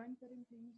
Join کریں please.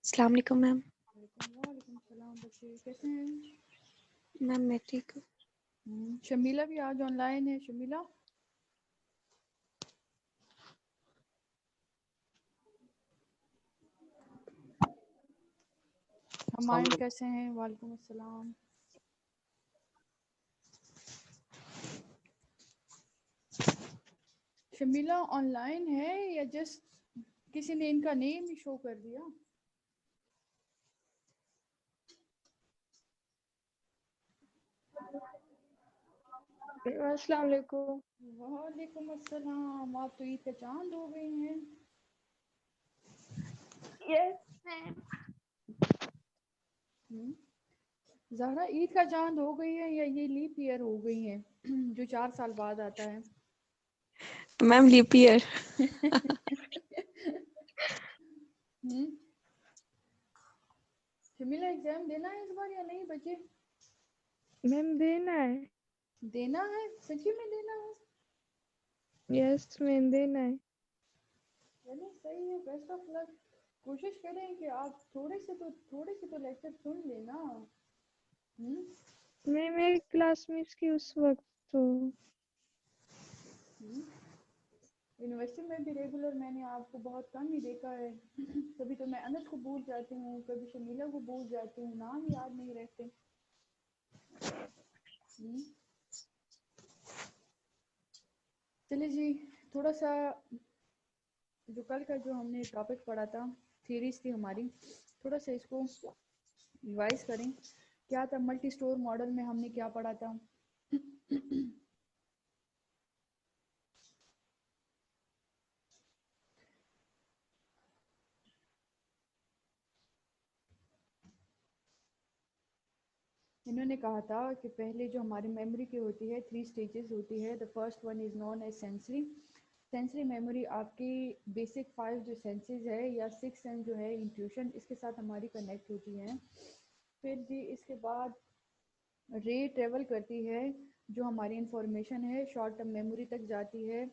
السلام علیکم میم. وعلیکم السلام. بچے کیسے ہیں؟ میم میں ٹھیک ہوں. شمیلہ بھی آج آن لائن ہے. شمیلہ ہمائن کیسے ہیں؟ وعلیکم السلام. شمیلہ آن لائن ہے یا جسٹ کسی نے ان کا نیم ہی شو کر دیا؟ السلام علیکم. وعلیکم السلام. آپ تو عید کا چاند ہو گئی ہیں. یس میم. زہرا عید کا چاند ہو گئی ہے یا یہ لیپ ایئر ہو گئی ہیں جو 4 سال بعد آتا ہے؟ میم لیپ ایئر. شمیلہ ایگزام دینا ہے اس بار یا نہیں بچے؟ میم دینا ہے. دینا ہے؟ سچی میں دینا ہے؟ یس میم دینا ہے. چلو صحیح ہے. بیسٹ آف لک. کوشش کریں کہ آپ تھوڑے سے تو لیکچر سن لیں نا. میم میری کلاس مس کی اس وقت تو یونیورسٹی میں بھی ریگولر میں نے آپ کو بہت کم ہی دیکھا ہے. کبھی تو میں انس کو بھول جاتی ہوں, کبھی شمیلہ کو بھول جاتی ہوں, نام یاد نہیں رہتے. چلے جی, تھوڑا سا جو کل کا جو ہم نے ٹاپک پڑھا تھا, تھیریز تھی ہماری, تھوڑا سا اس کو ریوائز کریں. کیا تھا ملٹی اسٹور ماڈل میں ہم نے کیا پڑھا تھا؟ انہوں نے کہا تھا کہ پہلے جو ہماری میموری کی ہوتی ہے 3 سٹیجز ہوتی ہے. The first one is known as sensory. Sensory memory آپ کی بیسک 5 جو سینسز ہے یا 6 سینس جو ہے انٹیوشن, اس کے ساتھ ہماری کنیکٹ ہوتی ہیں. پھر جی اس کے بعد رے ٹریول کرتی ہے, جو ہماری انفارمیشن ہے شارٹ ٹرم میموری تک جاتی ہے.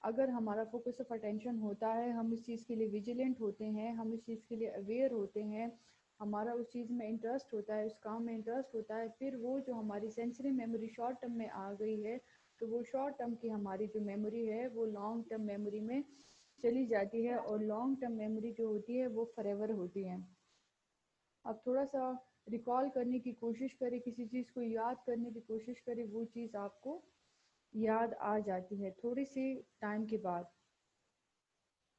اگر ہمارا فوکس آف اٹینشن ہوتا ہے, ہم اس چیز کے لیے ویجیلنٹ ہوتے ہیں, ہم اس چیز کے لیے اویئر ہوتے ہیں, ہمارا اس چیز میں انٹرسٹ ہوتا ہے, اس کام میں انٹرسٹ ہوتا ہے, پھر وہ جو ہماری سینسری میموری شارٹ ٹرم میں آ گئی ہے, تو وہ شارٹ ٹرم کی ہماری جو میموری ہے وہ لانگ ٹرم میموری میں چلی جاتی ہے, اور لانگ ٹرم میموری جو ہوتی ہے وہ فار ایور ہوتی ہے. اب تھوڑا سا ریکال کرنے کی کوشش کریں, کسی چیز کو یاد کرنے کی کوشش کریں, وہ چیز آپ کو یاد آ جاتی ہے تھوڑی سی ٹائم کے بعد.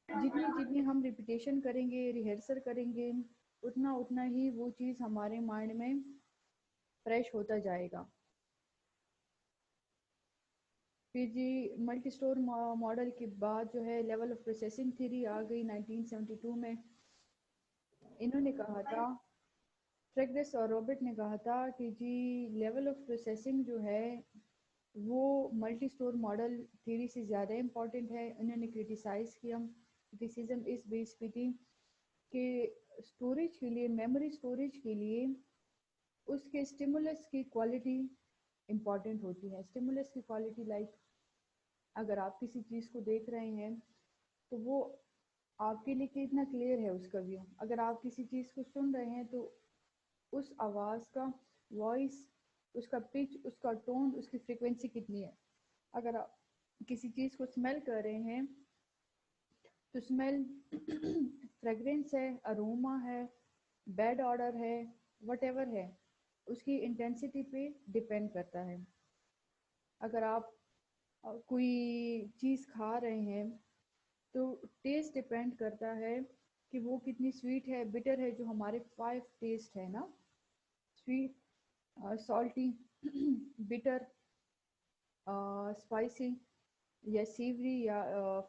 جتنی ہم ریپیٹیشن کریں گے, ریہرسل کریں گے, اتنا ہی وہ چیز ہمارے مائنڈ میں فریش ہوتا جائے گا. پھر جی ملٹی اسٹور ماڈل کے بعد جو ہے لیول آف پروسیسنگ تھیوری آ گئی 1972 میں. انہوں نے کہا تھا, فریگرس اور رابرٹ نے کہا تھا کہ جی لیول آف پروسیسنگ جو ہے وہ ملٹی اسٹور ماڈل تھیوری سے زیادہ امپورٹنٹ ہے. انہوں نے کرٹیسائز کیا, کرٹیسزم اس بیس پہ تھی کہ اسٹوریج کے لیے, میموری اسٹوریج کے لیے اس کے اسٹیمولس کی کوالٹی امپورٹنٹ ہوتی ہے. اسٹیمولس کی کوالٹی لائک اگر آپ کسی چیز کو دیکھ رہے ہیں تو وہ آپ کے لیے کتنا کلیئر ہے اس کا ویو. اگر آپ کسی چیز کو سن رہے ہیں تو اس آواز کا وائس, اس کا پچ, اس کا ٹون, اس کی فریکوینسی کتنی ہے. اگر آپ کسی چیز کو اسمیل کر رہے ہیں تو اسمیل فریگرنس ہے, اروما ہے, بیڈ آرڈر ہے, وٹ ایور ہے, اس کی انٹینسٹی پہ ڈیپینڈ کرتا ہے. اگر آپ کوئی چیز کھا رہے ہیں تو ٹیسٹ ڈپینڈ کرتا ہے کہ وہ کتنی سویٹ ہے، بٹر ہے، جو ہمارے 5 ٹیسٹ ہے نا، سویٹ، سالٹی، بٹر، اسپائسی یا سیوری، یا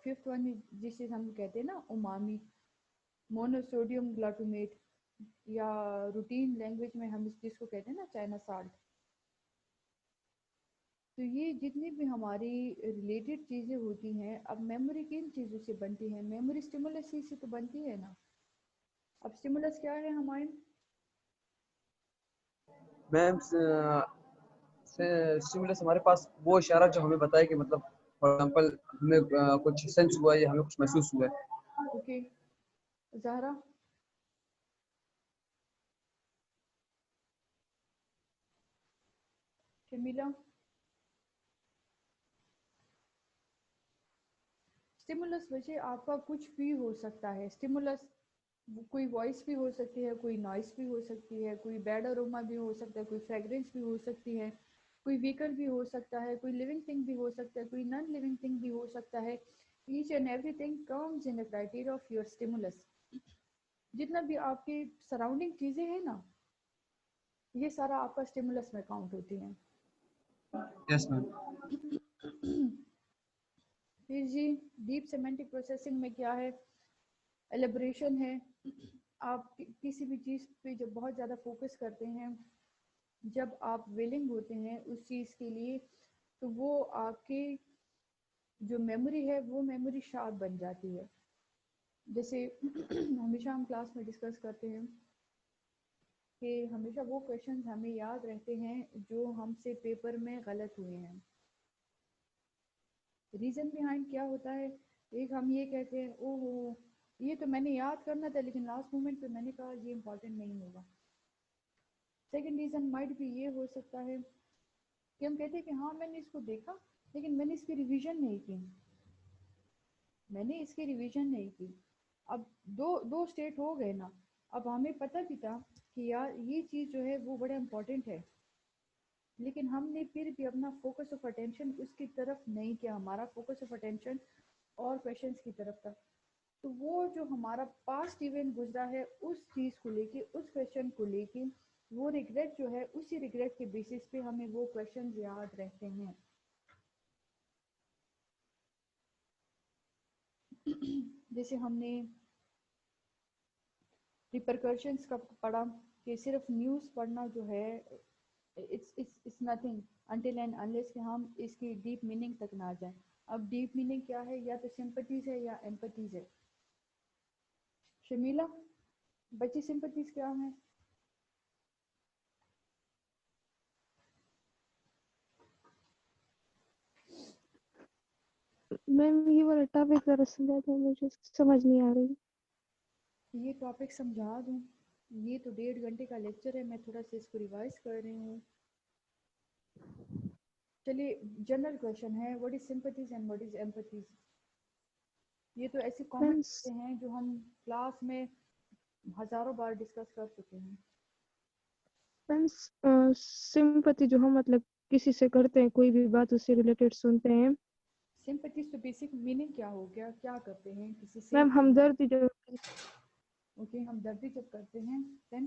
ففتھ ون جسے ہم کہتے ہیں نا امامی، مونوسوڈیم گلاٹومیٹ، یا روٹین لینگویج میں ہم جس کو کہتے ہیں نا چائنا سالٹ. تو یہ جتنی بھی ہماری ریلیٹڈ چیزیں ہوتی ہیں، اب میموری کن چیزوں سے بنتی ہے؟ میموری اسٹیمولس سے تو بنتی ہے نا. اب اسٹیمولس کیا ہے ہمارے؟ میم اسٹیمولس ہمارے پاس وہ اشارہ جو ہمیں بتائے کہ مطلب فار ایگزامپل ہمیں کچھ سینس ہوا ہے یا ہمیں کچھ محسوس ہوا ہے. اوکے زہرا. شمیلا. اسٹیمولس وجہ آپ کا کچھ بھی ہو سکتا ہے. اسٹیمولس کوئی وائس بھی ہو سکتی ہے، کوئی نوائس بھی ہو سکتی ہے، کوئی بیڈ اروما بھی ہو سکتا ہے، کوئی فریگرنس بھی ہو سکتی ہے، کوئی ویکر بھی ہو سکتا ہے، کوئی لیونگ تھنگ بھی ہو سکتا ہے، کوئی نان لیونگ تھنگ بھی ہو سکتا ہے. Each and everything comes in the criteria of your stimulus. جتنا بھی آپ کی سراؤنڈنگ چیزیں ہیں نا، یہ سارا آپ کا اسٹیمولس میں کاؤنٹ ہوتی ہیں. یس میم. پھر جی ڈیپ سیمینٹک پروسیسنگ میں کیا ہے؟ ایلیبریشن ہے. آپ کسی بھی چیز پہ جب بہت زیادہ فوکس کرتے ہیں، جب آپ ویلنگ ہوتے ہیں اس چیز کے لیے، تو وہ آپ کی جو میموری ہے وہ میموری شارپ بن جاتی ہے. جیسے ہمیشہ ہم کلاس میں ڈسکس کرتے ہیں کہ ہمیشہ وہ کویشچنز ہمیں یاد رہتے ہیں جو ہم سے پیپر میں غلط ہوئے ہیں. ریزن بیہائنڈ کیا ہوتا ہے؟ ایک ہم یہ کہتے ہیں او ہو یہ تو میں نے یاد کرنا تھا لیکن لاسٹ مومنٹ پہ میں نے کہا یہ امپورٹنٹ نہیں ہوگا. سیکنڈ ریزن مائٹ بھی یہ ہو سکتا ہے کہ ہم کہتے ہیں کہ ہاں میں نے اس کو دیکھا لیکن میں نے اس کی ریویژن نہیں کی. اب دو اسٹیٹ ہو گئے نا. اب ہمیں پتہ بھی تھا کہ یار یہ چیز جو ہے وہ بڑا امپورٹنٹ ہے، لیکن ہم نے پھر بھی اپنا فوکس آف اٹینشن اس کی طرف نہیں کیا. ہمارا فوکس آف اٹینشن اور کویشچنس کی طرف تھا. تو وہ جو ہمارا پاسٹ ایونٹ گزرا ہے اس چیز کو لے کے، اس کویشچن کو لے کے، وہ ریگریٹ جو ہے اسی ریگریٹ کے بیسس پہ ہمیں وہ کویشچنز یاد رہتے ہیں. جیسے ہم نے ریپرکرشنز کا پڑھا کہ صرف نیوز پڑھنا جو ہے it's nothing until and unless کہ ہم اس کی ڈیپ میننگ تک نہ جائیں. اب ڈیپ میننگ کیا ہے؟ یا تو سمپتیز ہے یا ایمپتیز ہے. شمیلا بچی سمپتیز کیا ہیں؟ میم یہ والا ٹاپک ذرا سمجھا دیں، مجھے سمجھ نہیں آ رہی. یہ ٹاپک سمجھا دوں؟ یہ تو 1.5 گھنٹے کا لیکچر ہے، میں تھوڑا سا اس کو ریوائز کر رہی ہوں. چلیے جنرل کویشچن ہے what is sympathies and what is empathies. یہ تو ایسی کامن میم چیزیں ہیں جو ہم کلاس میں ہزاروں بار ڈسکس کر چکے ہیں. سمپتی جو ہم مطلب کسی سے کرتے ہیں، کوئی بھی بات اس سے ریلیٹڈ سنتے ہیں. سمپتیز تو بیسک میننگ کیا ہو گیا؟ کیا کرتے ہیں کسی سے؟ میم ہمدردی جو اوکے ہمدردی جب کرتے ہیں دین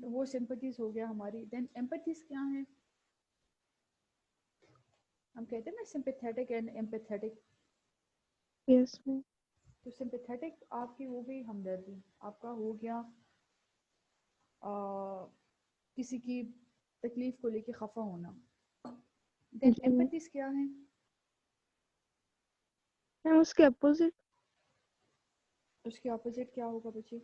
وہ سمپتیز ہو گیا ہماری. دین ایمپتیز کیا ہیں؟ ہم کہتے ہیں نا سمپیتھیٹک اینڈ ایمپیتھیٹک. یس میم. تو سمپیتھیٹک آپ کی ہو گئی ہمدردی، آپ کا ہو گیا کسی کی تکلیف کو لے کے خفا ہونا. دین جی میم. ایمپتیز کیا ہیں؟ میم اس کے اپوزٹ. اس کے اپوزٹ کیا ہوگا بچے؟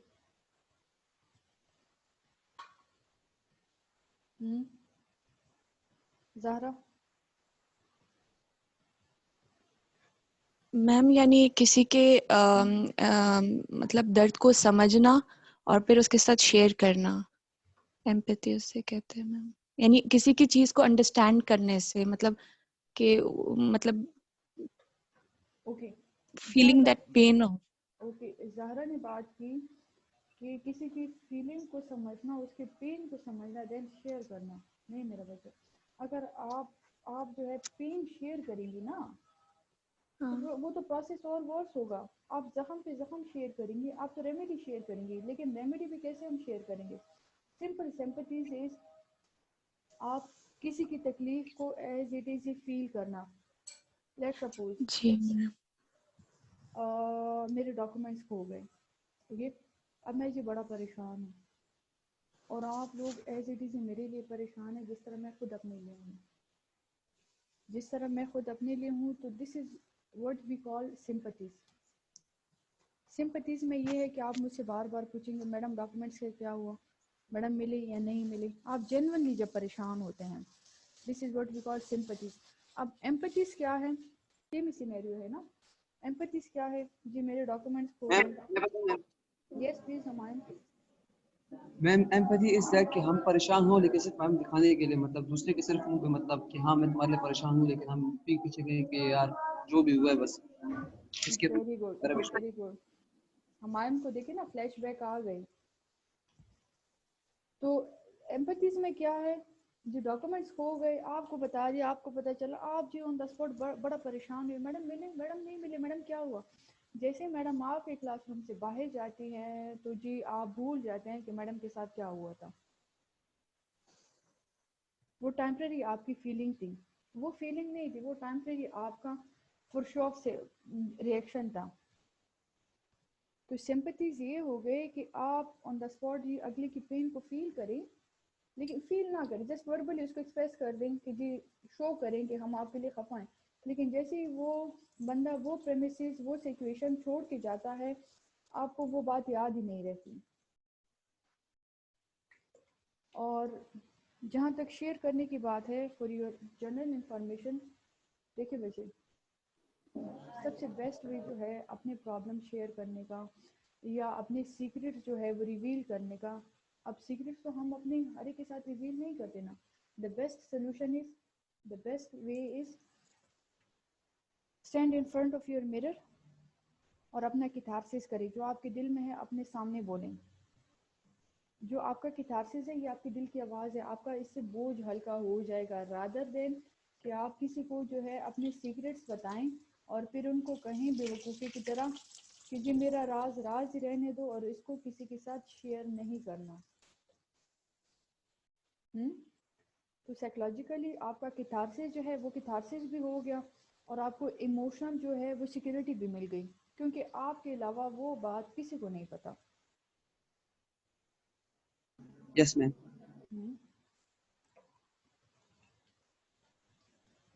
زہرا. میم یعنی کسی کے مطلب درد کو سمجھنا اور پھر اس کے ساتھ شیئر کرنا، ایمپیتھی اس سے کہتے ہیں میم. یعنی کسی کی چیز کو انڈرسٹینڈ کرنے سے، مطلب کہ مطلب okay feeling that pain. Okay Zahra نے بات کی کہ کسی کی فیلنگ کو سمجھنا، اس کے پین کو سمجھنا، دین شیئر کرنا. نہیں میرا بچہ اگر آپ جو ہے پین شیئر کریں گی نا ہاں تو وہ تو پروسیس اور ورس ہوگا. آپ زخم پہ زخم شیئر کریں گی, آپ تو ریمیڈی شیئر کریں گی, لیکن ریمیڈی بھی کیسے ہم شیئر کریں گے؟ سمپل سمپتھیز از آپ کسی کی تکلیف کو ایز اٹ از فیل کرنا. لیٹ سپوز جی میم. میرے ڈاکومنٹس کھو گئے, ٹھیک ہے, اب میں جی بڑا پریشان ہوں, اور آپ لوگ ایز اٹ از میرے لیے پریشان ہیں جس طرح میں خود اپنے لیے ہوں, جس طرح میں خود اپنے لیے ہوں. تو دس از what we call sympathies. Sympathies میں یہ ہے کہ آپ مجھ سے بار بار پوچھیں گے میڈم ڈاکومنٹس سے کیا ہوا, میڈم ملے یا نہیں ملے. آپ جینونلی جب پریشان ہوتے ہیں, دس is what we call sympathies. اب ایمپتھیز کیا ہے؟ سیم سینیریو ہے نا. ایمپتھیز کیا ہے؟ جی میرے ڈاکومنٹس کھو گئے. یس پلیز ہمائن. میم ایمپتھی اس ہے کہ ہم پریشان ہوں لیکن صرف ہم دکھانے کے لیے, مطلب دوسرے کے صرف مطلب کہ ہاں میں تمہارے لیے پریشان ہوں, لیکن ہم پیچھے گئے کہ یار جو بھی ہوا ہے بس اس کے ویری گڈ ویری گڈ. ہمائن کو دیکھیں نا, فلیش بیک آ گئی. تو ایمپتھیز میں کیا ہے؟ جو ڈاکومنٹس کھو گئے, آپ کو بتا دیا, آپ کو پتا چلا, آپ جی آن دا اسپاٹ بڑا پریشان ہوئے, میڈم ملے, میڈم نہیں ملے, میڈم کیا ہوا. جیسے میڈم آپ کے کلاس روم سے باہر جاتی ہیں تو جی آپ بھول جاتے ہیں کہ میڈم کے ساتھ کیا ہوا تھا. وہ ٹیمپرری آپ کی فیلنگ تھی, وہ فیلنگ نہیں تھی, وہ ٹیمپرری آپ کا فور شاک سے ریئیکشن تھا. تو سمپتھیز یہ ہو گئے کہ آپ آن دا اسپاٹ جی اگلے کی پین کو فیل کریں, لیکن فیل نہ کریں, جسٹ وربلی اس کو ایکسپریس کر دیں کہ جی شو کریں کہ ہم آپ کے لیے خفا ہیں. لیکن جیسے ہی وہ بندہ وہ پریمیسز وہ سچویشن چھوڑ کے جاتا ہے, آپ کو وہ بات یاد ہی نہیں رہتی. اور جہاں تک شیئر کرنے کی بات ہے, فار یور جنرل انفارمیشن, دیکھیں بچے, سب سے بیسٹ وے جو ہے اپنے پرابلم شیئر کرنے کا یا اپنے سیکرٹ جو ہے وہ ریویل کرنے کا. اب سیکرٹ تو ہم اپنے ہر ایک کے ساتھ ریویل نہیں کرتے نا. The best solution is, the best way is stand in front of your mirror اور اپنا کیتھارسس کریں. جو آپ کے دل میں ہے اپنے سامنے بولیں. جو آپ کا کیتھارسس ہے یہ آپ کے دل کی آواز ہے, آپ کا اس سے بوجھ ہلکا ہو جائے گا, رادر دین کہ آپ کسی کو جو ہے اپنے سیکرٹس بتائیں اور پھر ان کو کہیں بیوقوفی کی طرح کہ جی میرا راز راز ہی رہنے دو اور اس کو کسی کے ساتھ شیئر نہیں کرنا. تو سائیکولوجیکلی آپ کا کیتھارسس جو ہے وہ کیتھارسس بھی ہو گیا, اور آپ کو ایموشنل جو ہے وہ سیکیورٹی بھی مل گئی, کیونکہ آپ کے علاوہ وہ بات کسی کو نہیں پتا. یس میم.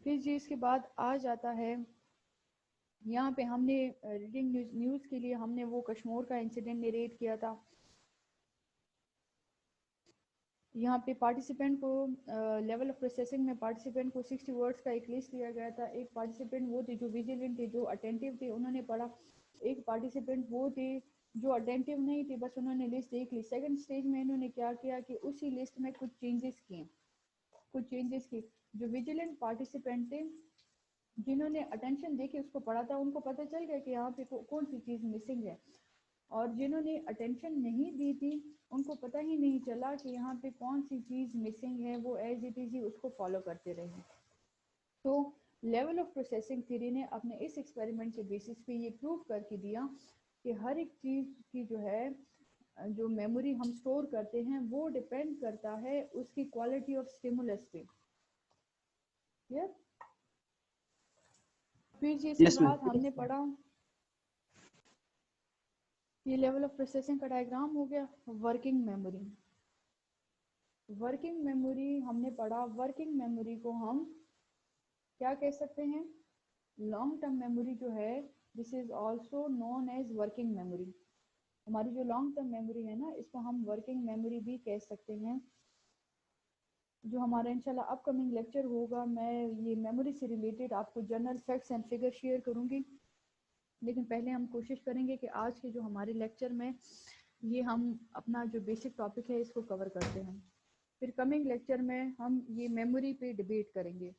پھر جی اس کے بعد آ جاتا ہے یہاں پہ ہم نے ریڈنگ نیوز کے لیے ہم نے وہ کشمور کا انسیڈنٹ نریٹ کیا تھا. یہاں پہ پارٹیسپینٹ کو لیول آف پروسیسنگ میں پارٹیسپینٹ کو 60 ورڈز کا ایک لسٹ دیا گیا تھا. ایک پارٹیسپینٹ وہ تھے جو ویجیلنٹ تھے, جو اٹینٹیو تھے, انہوں نے پڑھا. ایک پارٹیسپینٹ وہ تھے جو اٹینٹیو نہیں تھے, بس انہوں نے لسٹ دیکھ لی. سیکنڈ سٹیج میں انہوں نے کیا کیا کہ اسی لسٹ میں کچھ چینجز کیے. جو ویجیلنٹ پارٹیسپینٹ تھے جنہوں نے اٹینشن دے کے اس کو پڑھا تھا, ان کو پتہ چل گیا کہ یہاں پہ کون سی چیز مسنگ ہے, اور جنہوں نے اٹینشن نہیں دی تھی ان کو پتہ ہی نہیں چلا کہ یہاں پہ کون سی چیز مسنگ ہے, وہ ایز اٹ از ہی اس کو فالو کرتے رہے. تو لیول آف پروسیسنگ تھیوری نے اپنے اس ایکسپیریمنٹ کے بیسس پہ یہ پروو کر کے دیا کہ ہر ایک چیز کی جو ہے جو میموری ہم سٹور کرتے ہیں وہ ڈیپینڈ کرتا ہے اس کی کوالٹی آف سٹیمولس پہ. پھر جی اس کے یس میم. بعد ہم نے پڑھا یہ لیول آف پروسیسنگ کا ڈائیگرام ہو گیا. ورکنگ میموری, ورکنگ میموری ہم نے پڑھا. ورکنگ میموری کو ہم کیا کہہ سکتے ہیں؟ لانگ ٹرم میموری جو ہے this is also known as working memory. ہماری جو لانگ ٹرم میموری ہے نا اس کو ہم ورکنگ میموری بھی کہہ سکتے ہیں. جو ہمارا انشاءاللہ اپ کمنگ لیکچر ہوگا میں یہ میموری سے ریلیٹڈ آپ کو general facts and figure share کروں گی, لیکن پہلے ہم کوشش کریں گے کہ آج کے جو ہمارے لیکچر میں یہ ہم اپنا جو بیسک ٹاپک ہے اس کو کور کرتے ہیں. پھر کمنگ لیکچر میں ہم یہ میموری پہ ڈیبیٹ کریں گے,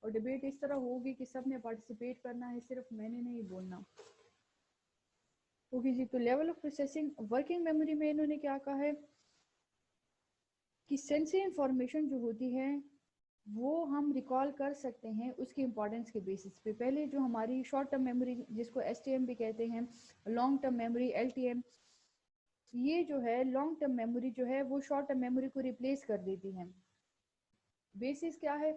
اور ڈیبیٹ اس طرح ہوگی کہ سب نے پارٹیسپیٹ کرنا ہے, صرف میں نے نہیں بولنا. اوکے جی, تو level of processing working memory میں انہوں نے کیا کہا ہے کہ سینسری انفارمیشن جو ہوتی ہے وہ ہم ریکال کر سکتے ہیں اس کی امپورٹنس کے بیسس پہ. پہلے جو ہماری شارٹ ٹرم میموری جس کو ایس ٹی ایم بھی کہتے ہیں, long term memory L T M, یہ جو ہے لانگ ٹرم میموری جو ہے وہ شارٹ ٹرم میموری کو ریپلیس کر دیتی ہے. بیسس کیا ہے,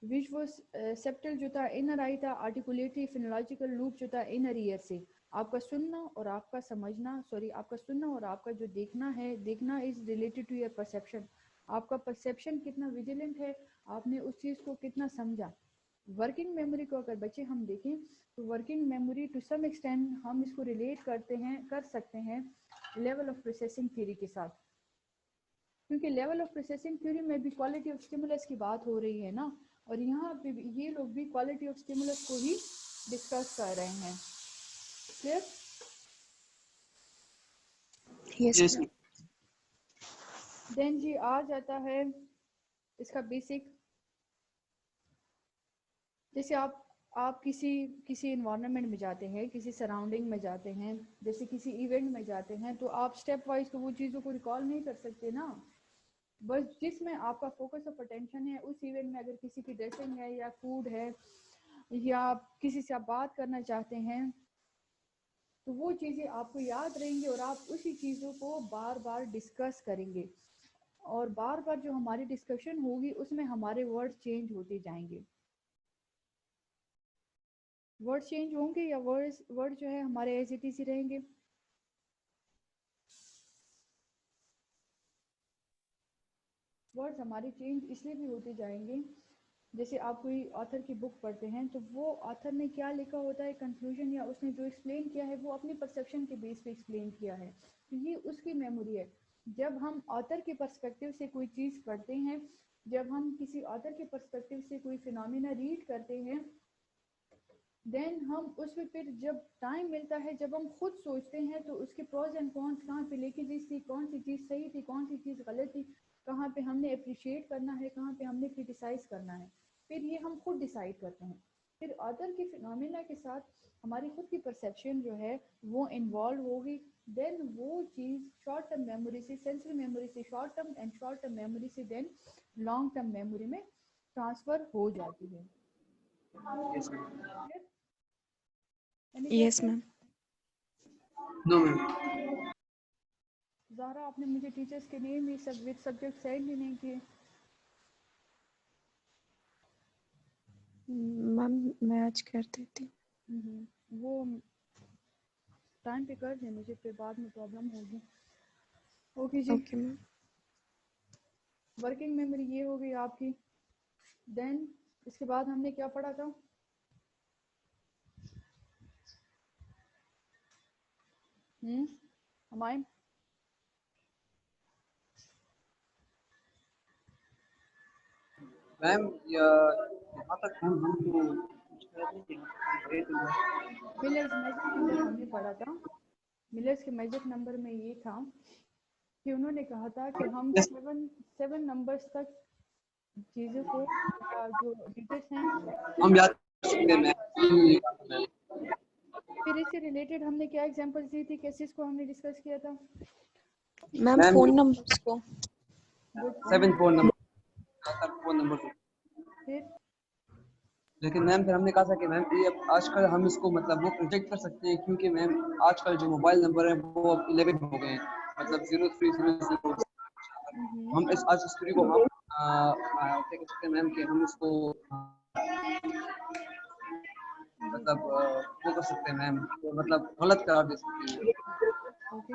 وچ واز سیپٹل جو تھا انر آئی تھا, آرٹیکولیٹری فینولوجیکل لوپ جو تھا انر ایئر سے. آپ کا سننا اور آپ کا سمجھنا, سوری آپ کا سننا اور آپ کا جو دیکھنا ہے, دیکھنا is related to your perception. آپ کا پرسیپشن کتنا ویجیلنٹ ہے, آپ نے اس چیز کو کتنا سمجھا. ورکنگ میموری کو اگر بچے ہم دیکھیں تو working memory to some extent ہم اس کو ریلیٹ کر سکتے ہیں لیول آف پروسیسنگ تھیوری کے ساتھ, کیونکہ لیول آف پروسیسنگ تھیوری میں بھی کوالٹی آف اسٹیمولس کی بات ہو رہی ہے نا, اور یہاں پہ بھی یہ لوگ بھی کوالٹی آف اسٹیمولس کو ہی ڈسکس کر رہے ہیں. کلیئر؟ یس. دین جی آ جاتا ہے اس کا بیسک. جیسے آپ کسی انوائرمنٹ میں جاتے ہیں, کسی سراؤنڈنگ میں جاتے ہیں, جیسے کسی ایونٹ میں جاتے ہیں, تو آپ اسٹیپ وائز تو وہ چیزوں کو ریکال نہیں کر سکتے نا. بس جس میں آپ کا فوکس آف اٹینشن ہے اس ایونٹ میں, اگر کسی کی ڈریسنگ ہے یا فوڈ ہے یا کسی سے آپ بات کرنا چاہتے ہیں, تو وہ چیزیں آپ کو یاد رہیں گی اور آپ اسی چیزوں کو بار بار ڈسکس کریں گے, اور بار بار جو ہماری ڈسکشن ہوگی اس میں ہمارے ورڈ چینج ہوتے جائیں گے. ورڈ چینج ہوں گے یا ورڈ جو ہے ہمارے ایز اٹ از ہی رہیں گے. ورڈز ہمارے چینج اس لیے بھی ہوتے جائیں گے, جیسے آپ کوئی آتھر کی بک پڑھتے ہیں تو وہ آتھر نے کیا لکھا ہوتا ہے, کنکلوژن یا اس نے جو ایکسپلین کیا ہے وہ اپنی پرسیپشن کے بیس پہ ایکسپلین کیا ہے, تو یہ اس کی میموری ہے. جب ہم آتھر کے پرسپیکٹیو سے کوئی چیز پڑھتے ہیں, جب ہم کسی آتھر کے پرسپیکٹیو سے کوئی فینومینا ریڈ کرتے ہیں, دین ہم اس میں پھر جب ٹائم ملتا ہے, جب ہم خود سوچتے ہیں تو اس کے پروز اینڈ کونس کہاں پہ لے کے چیز تھی, کون سی چیز صحیح تھی, کون سی چیز غلط تھی, کہاں پہ ہم نے اپریشیٹ کرنا ہے, کہاں پہ ہم نے کرٹیسائز کرنا ہے, پھر یہ ہم خود ڈیسائیڈ کرتے ہیں. پھر آتھر کے فینومینا کے ساتھ ہماری خود کی پرسیپشن جو ہے وہ انوالو ہوگی. دین وہ چیز شارٹ ٹرم میموری سے, سینسری میموری سے short term, and short term memory سے دین لانگ ٹرم میموری میں ٹرانسفر ہو جاتی ہے. Any یس question? میم. نو میم. زہرا آپ نے مجھے ٹیچرس کے نیم ہی سبجیکٹ سینڈ ہی نہیں کیے. میم میں آج کر دیتی. وہ ٹائم پہ کر دیں مجھے, پھر بعد میں پرابلم ہوگی. اوکے جی, اوکے میم. ورکنگ میموری یہ ہو گئی آپ کی. دین اس کے بعد ہم نے کیا پڑھا تھا, ہمائن میم یہاں تک ہم تو ملرز میجک نمبر ہم نے پڑھا تھا. ملرز کے میجک نمبر میں یہ تھا کہ انہوں نے کہا تھا کہ ہم 7 نمبرز تک چیزوں کو, جو ڈیجٹس ہیں, ہم یاد کر سکتے ہیں میم. پھر اس سے ریلیٹڈ ہم نے کیا ایگزامپلس دی تھی, کیسز کو ہم نے ڈسکس کیا تھا. میم فون نمبرس کو. گڈ. 7 phone number. پھر لیکن میم پھر ہم نے کہا تھا کہ میم یہ آج کل ہم اس کو مطلب وہ پروجیکٹ کر سکتے ہیں, کیونکہ میم آج کل جو موبائل نمبر ہیں وہ 11 ہو گئے ہیں, مطلب 0300. ہم آج اسٹوری کو ہم کہہ سکتے ہیں میم کہ ہم اس کو مطلب وہ کر سکتے ہیں میم, مطلب غلط قرار دے سکتے ہیں. اوکے.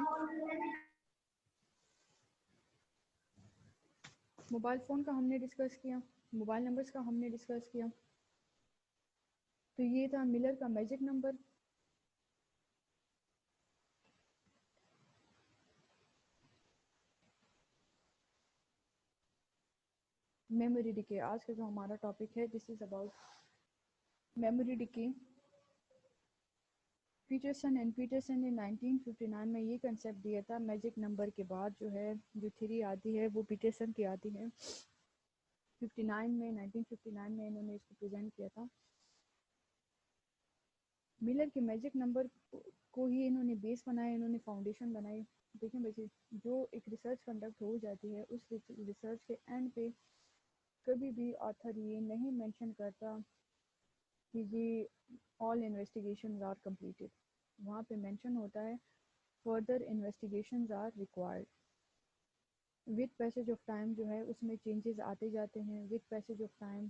موبائل فون کا ہم نے ڈسکس کیا, موبائل نمبرز کا ہم نے ڈسکس کیا. تو یہ تھا ملر کا میجک نمبر. میموری ڈکے, آج کا جو ہمارا ٹاپک ہے this is about memory decay. Peterson and Peterson نے 1959 میں یہ کنسیپٹ دیا تھا. میجک نمبر کے بعد جو ہے جو تھیری آتی ہے وہ پیٹرسن کی آتی ہے. 1959 میں انہوں نے اس کو پریزنٹ کیا تھا. ملر کے میجک نمبر کو ہی انہوں نے بیس بنایا, انہوں نے فاؤنڈیشن بنائی. دیکھیں بچے, جو ایک ریسرچ کنڈکٹ ہو جاتی ہے اس ریسرچ کے اینڈ پہ کبھی بھی آتھر یہ نہیں مینشن کرتا کہ یہ all investigations are completed. وہاں پہ مینشن ہوتا ہے further investigations are required. with passage of time جو ہے اس میں چینجز آتے جاتے ہیں. with passage of time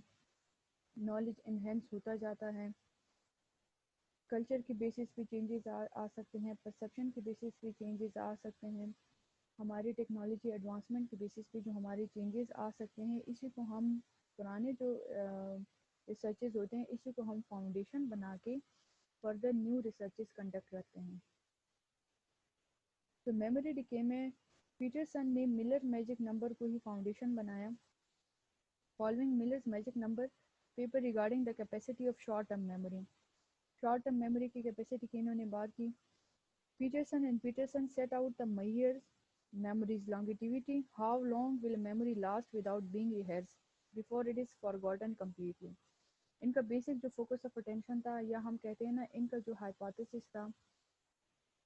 knowledge enhance ہوتا جاتا ہے. کلچر کی بیسس پہ چینجز آ سکتے ہیں, پرسیپشن کی بیسس پہ چینجز آ سکتے ہیں, ہماری ٹیکنالوجی ایڈوانسمنٹ کی بیسس پہ جو ہمارے چینجز آ سکتے ہیں. اسی کو ہم پرانے جو ریسرچز ہوتے ہیں اسی کو ہم فاؤنڈیشن بنا کے فردر نیو ریسرچز کنڈکٹ کرتے ہیں. تو میموری ڈیکے میں پیٹرسن نے ملر میجک نمبر کو ہی فاؤنڈیشن بنایا. Following millers magic number paper regarding the capacity of short term memory. Short term memory کی کیپیسٹی کی انہوں نے بات کی. Peterson set out the measures memory's longevity. How long will a memory last without being rehearsed before it is forgotten completely. ان کا basic جو focus of attention تھا, یا ہم کہتے ہیں نا ان کا جو ہائپوتھیسس تھا,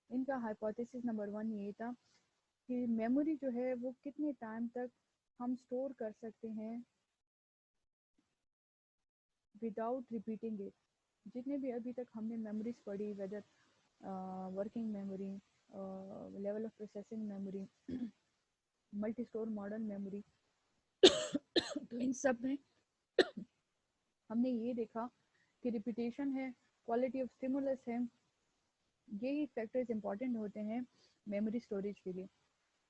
ان کا ہائپوتھیسس نمبر 1 یہ تھا کہ میموری جو ہے وہ کتنے ٹائم تک ہم اسٹور کر سکتے ہیں وداؤٹ ریپیٹنگ اٹ. جتنے بھی ابھی تک ہم نے میموریز پڑھی, weather working memory, level of processing memory, multi store modern memory, تو ان سب میں ہم نے یہ دیکھا کہ ریپیٹیشن ہے, کوالٹی آف اسٹیمولس ہے, یہی فیکٹرز امپورٹنٹ ہوتے ہیں میموری اسٹوریج کے لیے.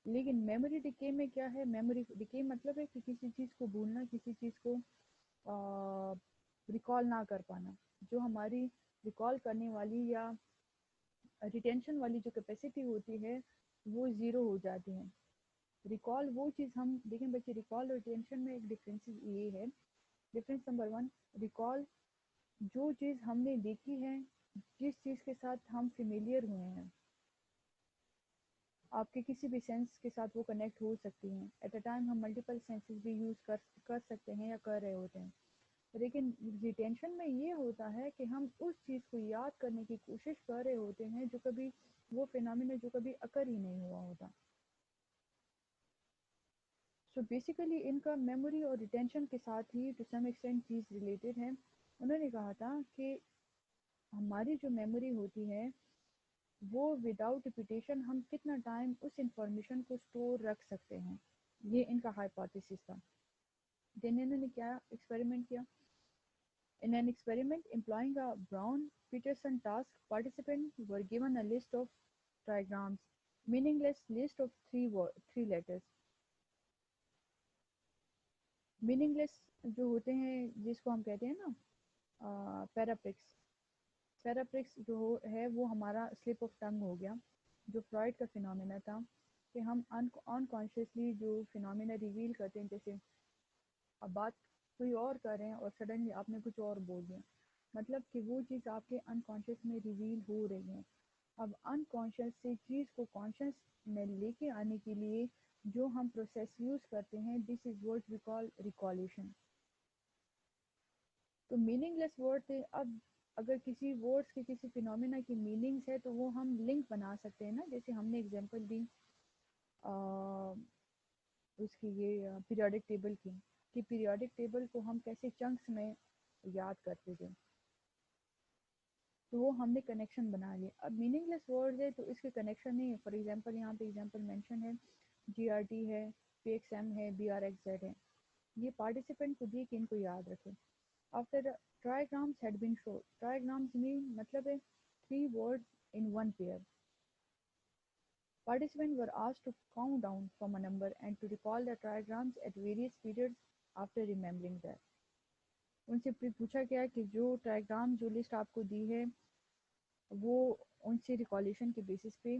لیکن میموری ڈیکے میں کیا ہے؟ میموری ڈیکے مطلب ہے کہ کسی چیز کو بھولنا, کسی چیز کو ریکال نہ کر پانا. جو ہماری ریکال کرنے والی یا ریٹینشن والی جو کیپیسٹی ہوتی ہے وہ زیرو ہو جاتی ہے. ریکال وہ چیز ہم دیکھیں بچے, ریکال اور ریٹینشن میں ایک ڈفرینس یہ ہے. ڈفرینس نمبر 1, ریکال جو چیز ہم نے دیکھی ہے, جس چیز کے ساتھ ہم فیملیئر ہوئے ہیں, آپ کے کسی بھی سینس کے ساتھ وہ کنیکٹ ہو سکتی ہیں. ایٹ اے ٹائم ہم ملٹیپل سینسز بھی یوز کر سکتے ہیں یا کر رہے ہوتے ہیں. لیکن ریٹینشن میں یہ ہوتا ہے کہ ہم اس چیز کو یاد کرنے کی کوشش کر رہے ہوتے ہیں جو کبھی وہ فینامنا جو کبھی اکر ہی نہیں ہوا ہوتا. سو بیسیکلی ان کا میموری اور ریٹینشن کے ساتھ ہی ٹو سم ایکسٹینٹ چیز ریلیٹڈ ہے. انہوں نے کہا تھا کہ ہماری جو میموری ہوتی ہے وہ وداؤٹ ریپیٹیشن ہم کتنا ٹائم اس انفارمیشن کو اسٹور رکھ سکتے ہیں. یہ ان کا ہائپوتھیسس تھا. دین انہوں نے کیا ایکسپیریمنٹ کیا. In an experiment employing a Brown-Peterson task, participants were given a list of trigrams, meaningless list of three letters. Meaningless جو ہوتے ہیں جس کو ہم کہتے ہیں نا پیراپرکس. پیراپرکس جو ہے وہ ہمارا سلپ آف ٹنگ ہو گیا, جو فرائڈ کا فینومینا تھا کہ ہم انکانشیسلی جو فینومینا ریویل کرتے ہیں. جیسے اب بات کوئی اور کر رہے ہیں اور سڈنلی آپ نے کچھ اور بول دیا, مطلب کہ وہ چیز آپ کے انکانشیس میں ریویل ہو رہی ہے. اب انکانشیس سے چیز کو کانشیس میں لے کے آنے کے لیے جو ہم پروسیس یوز کرتے ہیں, دس از واٹ وی کال ریکالیشن. تو میننگ لیس ورڈ تھے. اب اگر کسی ورڈس کی کسی فینومینا کی میننگس ہے تو وہ ہم لنک بنا سکتے ہیں نا. جیسے ہم نے ایگزامپل دی اس کی یہ پیریوڈک ٹیبل کی, کہ پیریوڈک ٹیبل کو ہم کیسے چنکس میں یاد کرتے تھے, تو وہ ہم نے کنیکشن بنا لیا. اب میننگ لیس ورڈ ہے تو اس کے کنیکشن نہیں ہے. فار ایگزامپل یہاں پہ ایگزامپل مینشن ہے, GRT ہے, PXM ہے, BRXZ ہے. یہ پارٹیسپینٹ کو دی کہ ان کو یاد رکھے. After the trigrams had been shown, trigrams mean مطلب ہے 3 words in one pair. Participants were asked to count down from a number and to recall the trigrams at various periods after remembering that. ان سے پوچھا گیا کہ جو ٹرائیگرام جو list آپ کو دی ہے وہ ان سے ریکالیشن کے بیسس پہ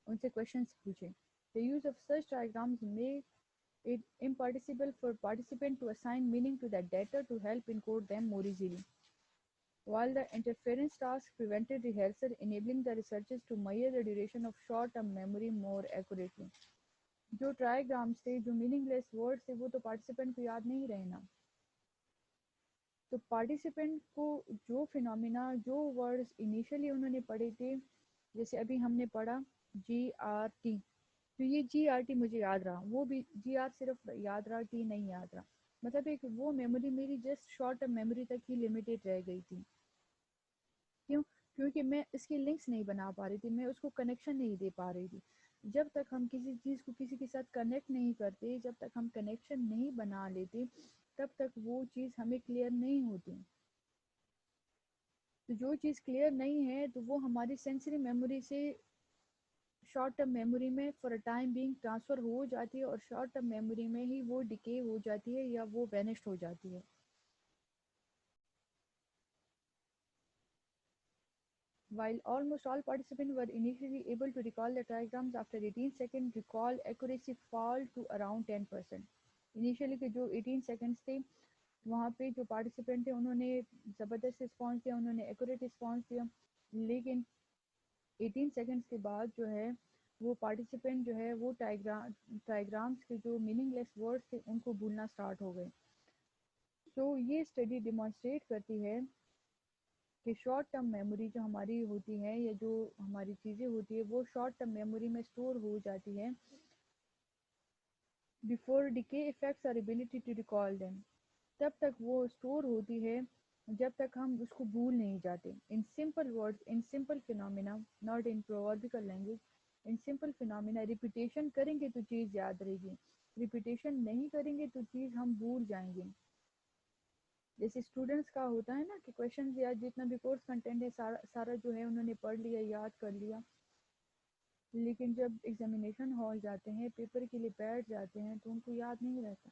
ان سے کویشچنس پوچھے. The use of such trigrams make it impossible for participants to assign meaning to that data to help encode them more easily. While the interference task prevented rehearsal, enabling the researchers to measure the duration of short-term memory more accurately. جو ٹرائیگرامس تھے, جو meaning لیس word تھے, وہ تو participant کو یاد نہیں رہے نا. تو پارٹیسپینٹ کو جو فینومینا, جو ورڈز انیشلی انہوں نے پڑھے تھے, جیسے ابھی ہم نے پڑھا GRT, تو یہ GRT مجھے یاد رہا, وہ بھی GR صرف یاد رہا, T نہیں یاد رہا. مطلب ایک وہ میموری میری جسٹ شارٹ ٹرم میموری تک ہی لمیٹیڈ رہ گئی تھی. کیوں؟ کیونکہ میں اس کے لنکس نہیں بنا پا رہی تھی, میں اس کو کنیکشن نہیں دے پا رہی تھی. جب تک ہم کسی چیز کو کسی کے ساتھ کنیکٹ نہیں کرتے, جب تک ہم کنیکشن نہیں بنا لیتے, تب تک وہ چیز ہمیں کلیئر نہیں ہوتی. تو جو چیز کلیئر نہیں ہے تو وہ ہماری سینسری میموری سے شارٹ ٹرم میموری میں for a time being transfer ہو جاتی ہے, اور شارٹ ٹرم میموری میں ہی وہ ڈکے ہو جاتی ہے یا وہ وینشڈ ہو جاتی ہے. While almost all participants were initially able to recall the diagrams, after 18 seconds, recall accuracy fall to around 10%. Initially کے جو 18 seconds تھے وہاں پہ جو پارٹیسپینٹ تھے انہوں نے زبردست رسپانس دیا, انہوں نے ایکوریٹ رسپانس دیا, لیکن 18 seconds کے بعد جو ہے وہ پارٹیسپینٹ جو ہے وہ ٹائیگرامس کے جو میننگ لیس ورڈس تھے ان کو بھولنا سٹارٹ ہو گئے. تو یہ اسٹڈی ڈیمانسٹریٹ کرتی ہے کہ شارٹ ٹرم میموری جو ہماری ہوتی ہے یا جو ہماری چیزیں ہوتی ہے وہ شارٹ ٹرم میموری میں اسٹور ہو جاتی ہے بیفور ڈیکے افیکٹس اور ایبلٹی ٹو ریکال دیم. تب تک وہ اسٹور ہوتی ہے جب تک ہم اس کو بھول نہیں جاتے. In simple words, in simple phenomena, not in proverbial language, in simple phenomena repetition کریں گے تو چیز یاد رہے گی, ریپیٹیشن نہیں کریں گے تو چیز ہم بھول جائیں گے. جیسے اسٹوڈنٹس کا ہوتا ہے نا کہ کویشچنز یا جتنا بھی کورس کنٹینٹ ہے سارا جو ہے انہوں نے پڑھ لیا, یاد کر لیا, لیکن جب ایگزامینیشن ہال جاتے ہیں, پیپر کے لیے بیٹھ جاتے ہیں تو ان کو یاد نہیں رہتا.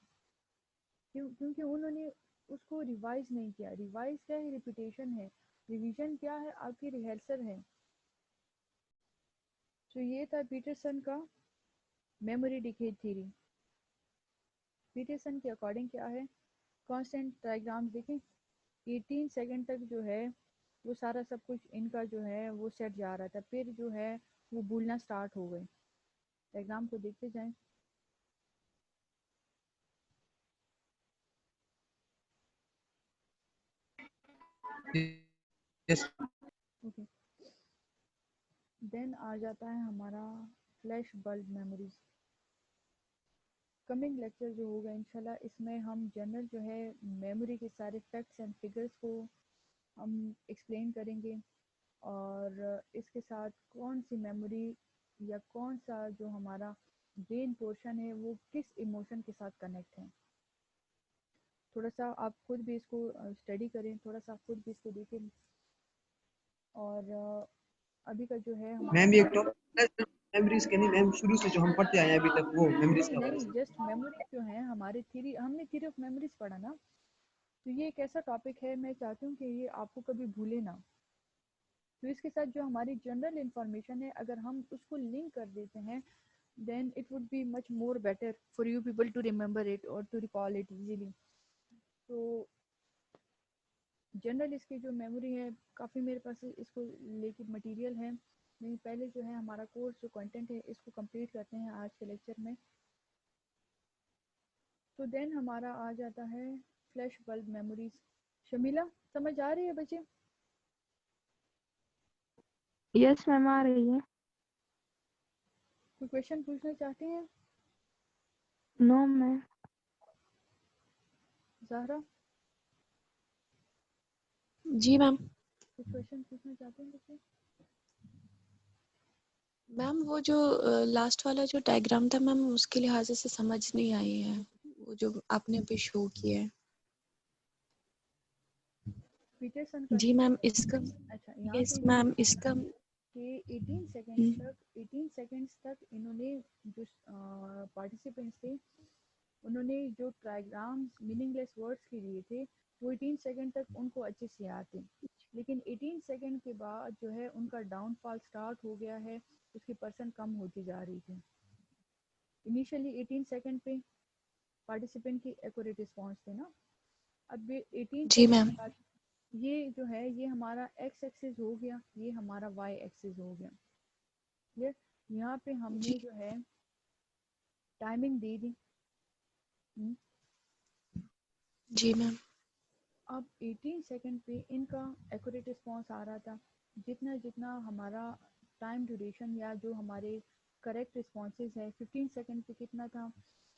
کیونکہ انہوں نے اس کو ریوائز نہیں کیا. ریوائز کیا ہے؟ ریپیٹیشن ہے. ریویژن کیا ہے؟ آپ کی ریہرسل ہے. تو یہ تھا پیٹرسن کا میموری ڈیکے تھیوری. پیٹرسن کے اکارڈنگ کیا ہے؟ کانسٹنٹ ڈائیگرام دیکھیں 18 سیکنڈ تک جو ہے وہ سارا سب کچھ ان کا جو ہے وہ سیٹ جا رہا تھا, پھر جو ہے وہ بھولنا سٹارٹ ہو گئے. ڈائیگرام کو دیکھتے جائیں. Yes. اوکے, دین آ جاتا ہے ہمارا flash bulb memories. Coming lecture جو ہوگا انشاءاللہ اس میں ہم جنرل جو ہے میموری کے سارے فیکٹس اینڈ فگرس کو ہم ایکسپلین کریں گے, اور اس کے ساتھ کون سی میموری یا کون سا جو ہمارا برین پورشن ہے وہ کس ایموشن کے ساتھ کنیکٹ ہے. تھوڑا سا آپ خود بھی اس کو اسٹڈی کریں, تھوڑا سا خود بھی اس کو دیکھیں. اور ابھی کا جو ہے میم بھی ایک ہمارا ٹاپک میموریز کے نہیں, میم شروع سے جو ہم پڑھتے آئے ہیں ابھی تک وہ میموریز نہیں کے حوالے نہیں سے. جسٹ میموری جو ہے ہماری تھیوری, ہم نے تھیوری آف میموریز پڑھا نا, تو یہ ایک ایسا ٹاپک ہے میں چاہتی ہوں کہ یہ آپ کو کبھی بھولے نہ. تو اس کے ساتھ جو ہماری جنرل انفارمیشن ہے اگر ہم اس کو لنک کر دیتے ہیں then it would be much more better for you people to remember it or to recall it easily. تو جنرل اس کی جو میموری ہے کافی میرے پاس اس کو لے کے مٹیریل ہے, لیکن پہلے جو ہے ہمارا کورس جو کنٹینٹ ہے اس کو کمپلیٹ کرتے ہیں آج کے لیکچر میں. تو دین ہمارا آ جاتا ہے فلیش بلب میموریز. شمیلہ سمجھ آ رہی ہے بچے؟ یس میم آ رہی ہے. کوئی کویشچن پوچھنا چاہتے ہیں؟ نو میم. زہرا جی میم. کچھ کویشچن پوچھنا چاہتے ہیں بچے؟ میم وہ جو لاسٹ والا جو ڈائیگرام تھا میم اس کے لحاظ سے سمجھ نہیں آئی ہے, وہ جو آپ نے ابھی شو کیا ہے. پیٹرسن کا جی جو میم ہے, اس کا, اچھا یہاں پہ یس انہوں نے میم اس کا کہ 18 سیکنڈز تک انہوں نے جو پارٹیسپینٹس تھے انہوں نے جو ٹرائیگرامز میننگ لیس ورڈس کے لیے تھے وہ 18 سیکنڈ تک ان کو اچھے سے یاد تھے, لیکن 18 سیکنڈ کے بعد جو ہے ان کا ڈاؤن فال سٹارٹ ہو گیا ہے, اس کی پرسنٹ کم ہوتی جا رہی تھی. انیشلی 18 سیکنڈ پہ پارٹیسپینٹ کی ایکوریٹ رسپانس تھے نا, اب 18 جی سیکنڈ میم. کے بعد یہ جو ہے یہ ہمارا ایکس ایکسس ہو گیا, یہ ہمارا وائی ایکسس ہو گیا. یہاں پہ ہم جی نے جو ہے ٹائمنگ دے دی. جی میم. اب 18 سیکنڈ پہ ان کا ایکوریٹ رسپانس آ رہا تھا. جتنا جتنا ہمارا ٹائم ڈیوریشن یا جو ہمارے کریکٹ رسپانسز ہے 15 سیکنڈ پہ کتنا تھا,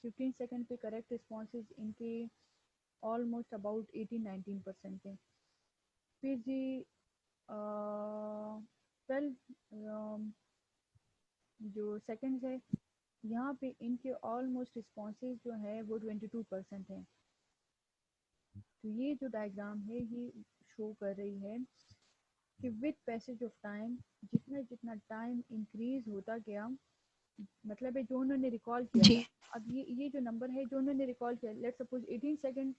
15 سیکنڈ پہ کریکٹ رسپانسز ان کے آلموسٹ اباؤٹ 18-19% تھے. پھر جی 12 جو سیکنڈز ہے یہاں پہ ان کے آلموسٹ رسپانسز جو ہے وہ 22% ہیں. تو یہ جو ڈائیگرام ہے یہ شو کر رہی ہے کہ وتھ پیسج آف ٹائم جتنا جتنا ٹائم انکریز ہوتا گیا, مطلب ہے جو انہوں نے ریکال کیا جی تھا. اب یہ جو نمبر ہے جو انہوں نے ریکال کیا, لیٹ سپوز 18 سیکنڈ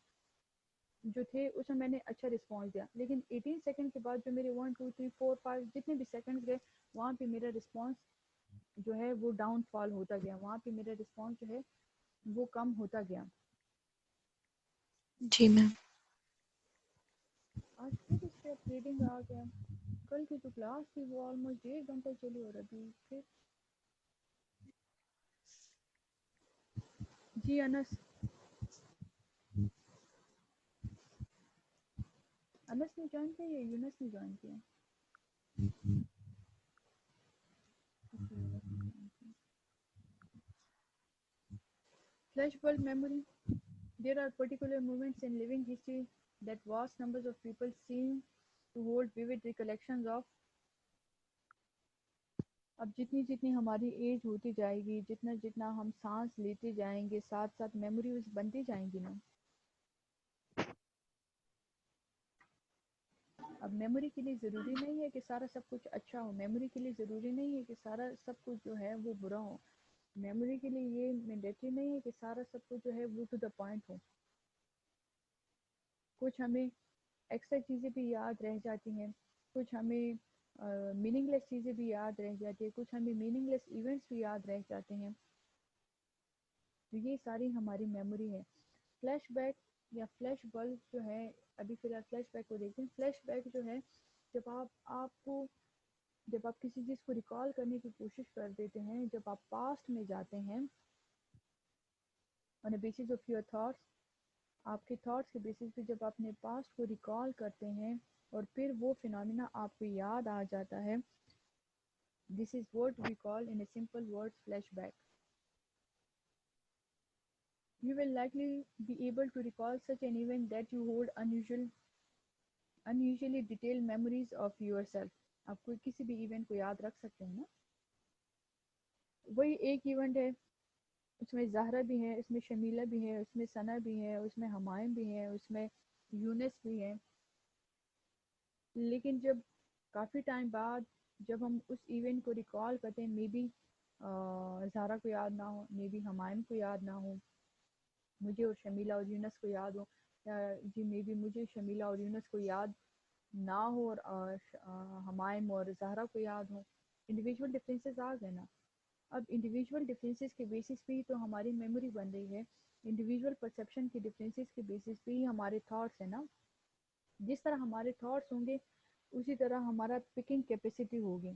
جو تھے اس میں میں نے اچھا رسپانس دیا, لیکن 18 سیکنڈ کے بعد جو میرے 1 2 3 4 5 جتنے بھی سیکنڈز گئے وہاں پہ میرا رسپانس جو ہے وہ ڈاؤن فال ہوتا گیا, وہاں پہ میرا رسپانس جو ہے وہ کم ہوتا گیا. جی میم. آج پھر اس پہ اپگریڈنگ آ گیا. کل کی جو کلاس تھی وہ آلموسٹ 1.5 گھنٹہ چلی اور ابھی پھر جی انس نے جوائن کیا یا یونس نے جوائن کیا؟ Flash bulb memory. There are particular moments in living history that vast numbers of people seem to hold vivid recollections of. اب جتنی جتنی ہماری ایج ہوتی جائے گی, جتنا جتنا ہم سانس لیتے جائیں گے, ساتھ ساتھ میموریز بنتی جائیں گی نا. اب میموری کے لیے ضروری نہیں ہے کہ سارا سب کچھ اچھا ہو, میموری کے لیے ضروری نہیں ہے کہ سارا سب کچھ جو ہے وہ برا ہو, میموری کے لیے یہ مینڈیٹری نہیں ہے کہ سارا سب کچھ جو ہے وہ ٹو دا پوائنٹ ہو. کچھ ہمیں ایکسٹرا چیزیں بھی یاد رہ جاتی ہیں, کچھ ہمیں میننگ لیس چیزیں بھی یاد رہ جاتی ہیں, کچھ ہمیں میننگ لیس ایونٹس بھی یاد رہ جاتے ہیں. تو یہ ساری ہماری میموری ہے. فلیش بیک یا فلیش بلب جو ہے, ابھی فی الحال فلیش بیک کو دیکھتے ہیں. فلیش بیک جو ہے جب آپ کسی چیز کو ریکال کرنے کی کوشش کر دیتے ہیں, جب آپ پاسٹ میں جاتے ہیں on the basis of your thoughts, آپ کے تھاٹس کے بیسس پہ جب آپ اپنے پاسٹ کو ریکال کرتے ہیں اور پھر وہ فینومینا آپ کو یاد آ جاتا ہے, this is what we call in a simple word flashback. You will likely be able to recall such an event that you hold unusually detailed memories of yourself. آپ کوئی کسی بھی ایونٹ کو یاد رکھ سکتے ہیں نا. وہی ایک ایونٹ ہے, اس میں زہرا بھی ہے, اس میں شمیلہ بھی ہے, اس میں ثنا بھی ہے, اس میں ہمائم بھی ہے, اس میں یونس بھی ہے. لیکن جب کافی ٹائم بعد جب ہم اس ایونٹ کو ریکال کرتے ہیں, مے بی زہرا کو یاد نہ ہو, مے بی ہمائم کو یاد نہ ہو, مجھے اور شمیلہ اور یونس کو یاد ہو, جی مے بی مجھے شمیلہ اور یونس کو یاد نہ ہو اور ہمائم اور زہرا کو یاد ہو. انڈیویجول ڈفرینسز آ گئے نا. اب انڈیویجول ڈفرینسز کے بیسس پہ ہی تو ہماری میموری بن رہی ہے, انڈیویجول پرسیپشن کے ڈفرینسز کے بیسس پہ ہی ہمارے تھاٹس ہیں نا. جس طرح ہمارے تھاٹس ہوں گے اسی طرح ہمارا پکنگ کیپیسٹی ہوگی,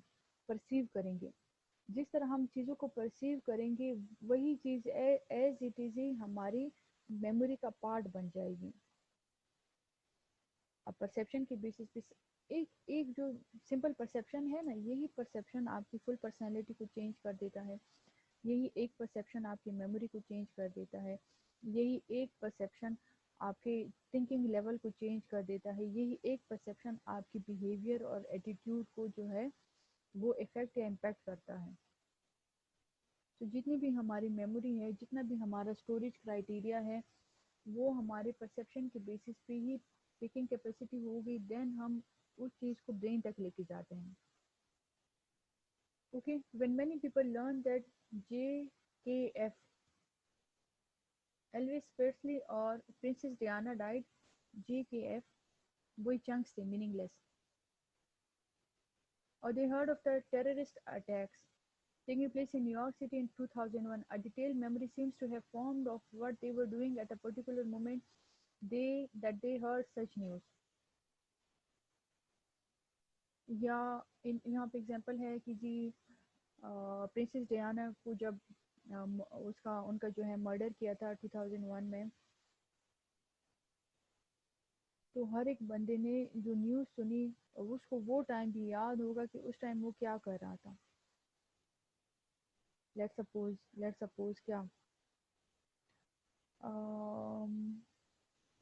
پرسیو کریں گے. جس طرح ہم چیزوں کو پرسیو کریں گے وہی چیز ایز اٹ از ہی ہماری میموری کا پارٹ بن جائے گی. اب پرسیپشن کے بیسس پہ ایک جو سمپل پرسیپشن ہے نا, یہی پرسیپشن آپ کی فل پرسنالٹی کو چینج کر دیتا ہے. یہی ایک پرسیپشن آپ کی میموری کو چینج کر دیتا ہے. یہی ایک پرسیپشن آپ کے تھنکنگ لیول کو چینج کر دیتا ہے. یہی ایک پرسیپشن آپ کی بیہیویئر اور ایٹیٹیوڈ کو جو ہے وہ افیکٹ یا امپیکٹ کرتا ہے. تو جتنی بھی ہماری میموری ہے, جتنا بھی ہمارا اسٹوریج کرائیٹیریا ہے, وہ ہمارے پرسیپشن کے بیسس پہ ہی پکنگ کیپیسٹی ہوگی. دین ہم اس چیز کو برین تک لے کے جاتے ہیں. Okay, when many people learn that JKF, Elvis Presley or Princess Diana died, JKF, وہی chunks تھے, meaningless. Or they heard of the terrorist attacks taking place in New York City in 2001, a detailed memory seems to have formed of what they were doing at a particular moment that they heard such news. یا یہاں پہ example ہے کہ جی princess Diana کو جب ان کا جو ہے مرڈر کیا تھا 2001 میں, تو ہر ایک بندے نے جو نیوز سنی اس کو وہ ٹائم بھی یاد ہوگا کہ اس ٹائم وہ کیا کر رہا تھا. لیٹ سپوز کیا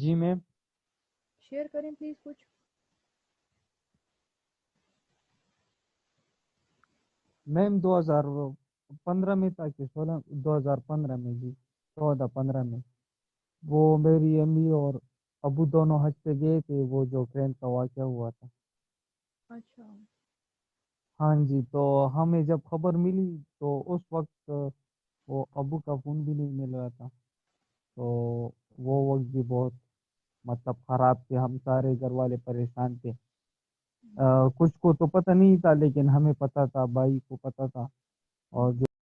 جی میم. شیئر کریں پلیز کچھ. میم 2015 میں تھا کہ 2015 میں جی 14-15 میں وہ میری امی اور ابو دونوں حج پہ گئے تھے، وہ جو ٹرین کا واقعہ ہوا تھا. اچھا. ہاں جی، تو ہمیں جب خبر ملی تو اس وقت وہ ابو کا فون بھی نہیں مل رہا تھا، تو وہ وقت بھی بہت مطلب خراب تھے. ہم سارے گھر والے پریشان تھے. کچھ کو تو پتہ نہیں تھا لیکن ہمیں پتہ تھا، بھائی کو پتہ تھا. اور جو